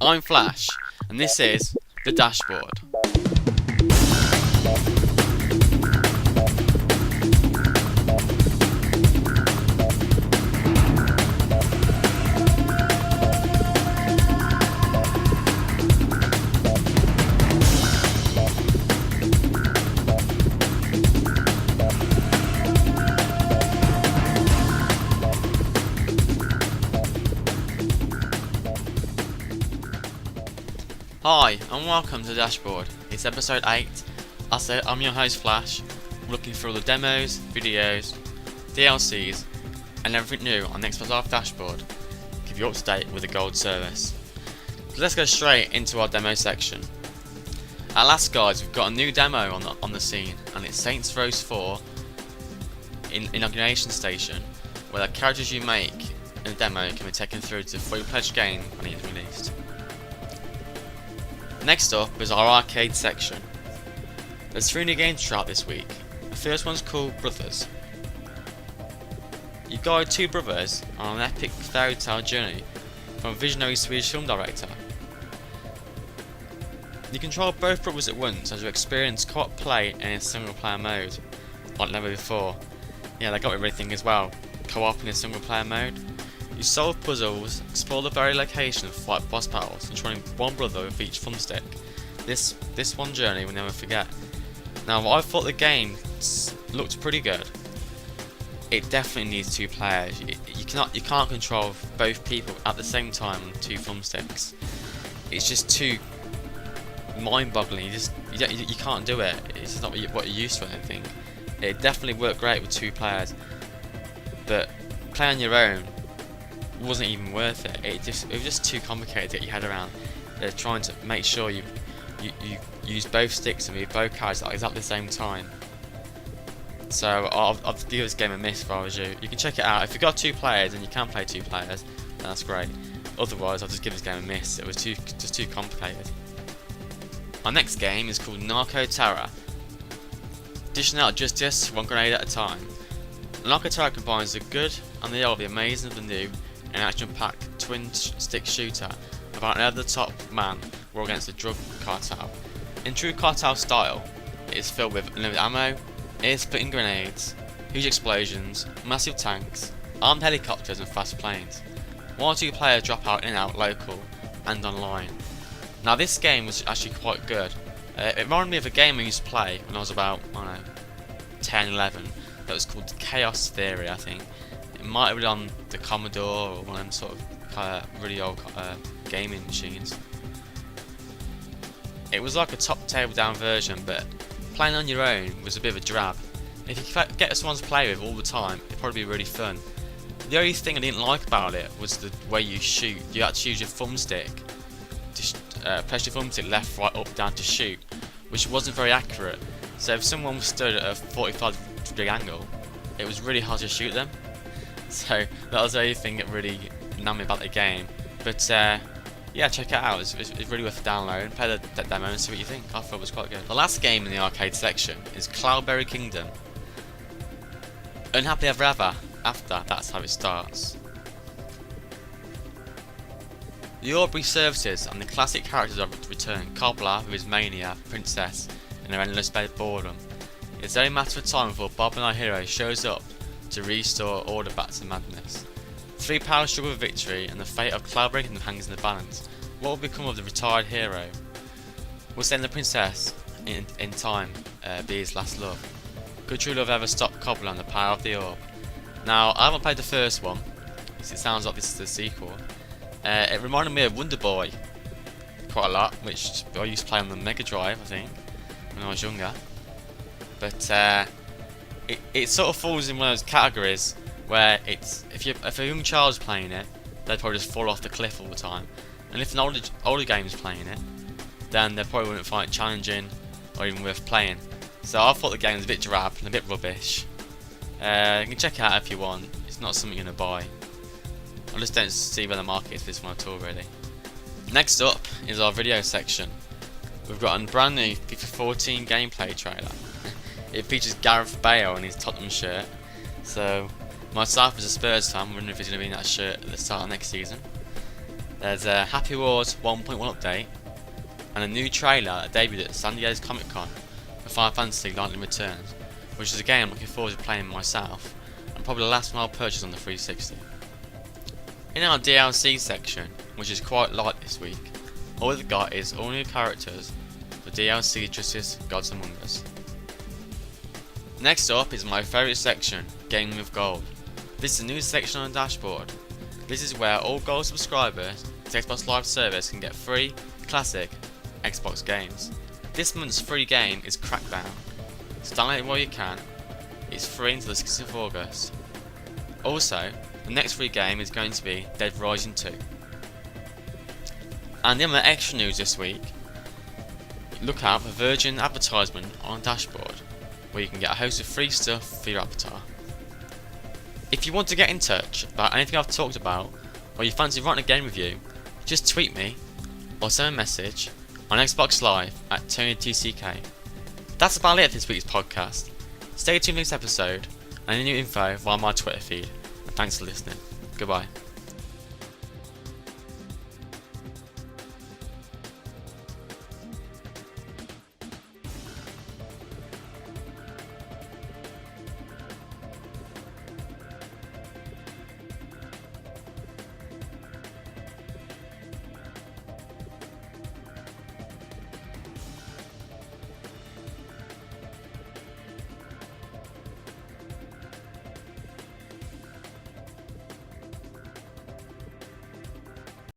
I'm Flash, and this is the dashboard. Hi, and welcome to the dashboard. It's episode 8. I'm your host Flash, looking through all the demos, videos, DLCs, and everything new on the Xbox Live dashboard. Keep you up to date with the gold service. So let's go straight into our demo section. At last, guys, we've got a new demo on the scene, and it's Saints Row 4 in Inauguration Station, where the characters you make in the demo can be taken through to the fully pledged game when it is released. Next up is our arcade section. There's 3 new games to try out this week. The first one's called Brothers. You guide 2 brothers on an epic fairy tale journey from a visionary Swedish film director. You control both brothers at once as you experience co-op play in a single player mode, like never before. Yeah, they got everything as well. Co-op in a single player mode. You solve puzzles, explore the very location and fight boss battles, controlling one brother with each thumbstick. This one journey we'll never forget. Now, I thought the game looked pretty good. It definitely needs 2 players. You can't control both people at the same time on 2 thumbsticks. It's just too mind-boggling. You can't do it. It's just not what you're used to. I don't think it definitely worked great with 2 players, but playing on your own wasn't even worth it. It was just too complicated to get your head around. They're trying to make sure you use both sticks and move both cards at exactly the same time. So I'd give this game a miss if I was you. You can check it out. If you've got 2 players and you can play 2 players, then that's great. Otherwise, I'll just give this game a miss. It was just too complicated. Our next game is called Narco Terror. Dishing out justice 1 grenade at a time. Narco Terror combines the good and the old, the amazing and the new, an action-packed twin-stick shooter about an over-the-top man war against the drug cartel. In true cartel style, it is filled with unlimited ammo, ear-splitting grenades, huge explosions, massive tanks, armed helicopters and fast planes. 1 or 2 players drop out in and out local and online. Now this game was actually quite good. It reminded me of a game I used to play when I was about, 10, 11, that was called Chaos Theory, I think. It might have been on the Commodore or one of them sort of really old gaming machines. It was like a top table down version, but playing on your own was a bit of a drab. If you could get someone to play with all the time, it'd probably be really fun. The only thing I didn't like about it was the way you shoot. You had to use your thumbstick to press your thumbstick left, right, up, down to shoot, which wasn't very accurate. So if someone was stood at a 45-degree angle, it was really hard to shoot them. So that was the only thing that really annoyed me about the game. But yeah, check it out. It's really worth a download. Play the demo and see what you think. I thought it was quite good. The last game in the arcade section is Cloudberry Kingdom. Unhappily ever after, that's how it starts. The Aubrey services and the classic characters have returned. Cobbler with his mania, Princess, and her endless boredom. It's only a matter of time before Bob and our hero shows up to restore order back to madness. 3 powers struggle with victory, and the fate of Cloudberry Kingdom hangs in the balance. What will become of the retired hero? Will send the princess in time be his last love? Could true love ever stop Cobbler and the power of the orb? Now, I haven't played the first one, because it sounds like this is the sequel. It reminded me of Wonder Boy quite a lot, which I used to play on the Mega Drive, I think, when I was younger. But it sort of falls in one of those categories where it's if a young child's playing it, they'd probably just fall off the cliff all the time, and if an older game's playing it, then they probably wouldn't find it challenging or even worth playing. So I thought the game was a bit drab and a bit rubbish. You can check it out if you want. It's not something you're gonna buy. I just don't see where the market is for this one at all, really. Next up is our video section. We've got a brand new FIFA 14 gameplay trailer. It features Gareth Bale in his Tottenham shirt. So myself as a Spurs fan, wondering if he's going to be in that shirt at the start of next season. There's a Happy Wars 1.1 update, and a new trailer that debuted at San Diego's Comic Con for Final Fantasy Lightning Returns, which is a game I'm looking forward to playing myself, and probably the last one I'll purchase on the 360. In our DLC section, which is quite light this week, all we've got is all new characters for DLC Justice Gods Among Us. Next up is my favourite section, Gaming with Gold. This is a new section on the dashboard. This is where all Gold subscribers to Xbox Live Service can get free, classic Xbox games. This month's free game is Crackdown, so download it while you can. It's free until the 6th of August. Also, the next free game is going to be Dead Rising 2. And the other extra news this week, look out for Virgin advertisement on the dashboard, where you can get a host of free stuff for your avatar. If you want to get in touch about anything I've talked about, or you fancy writing a game review, just tweet me or send a message on Xbox Live at TonyTCK. That's about it for this week's podcast. Stay tuned for next episode and any new info via my Twitter feed. And thanks for listening. Goodbye.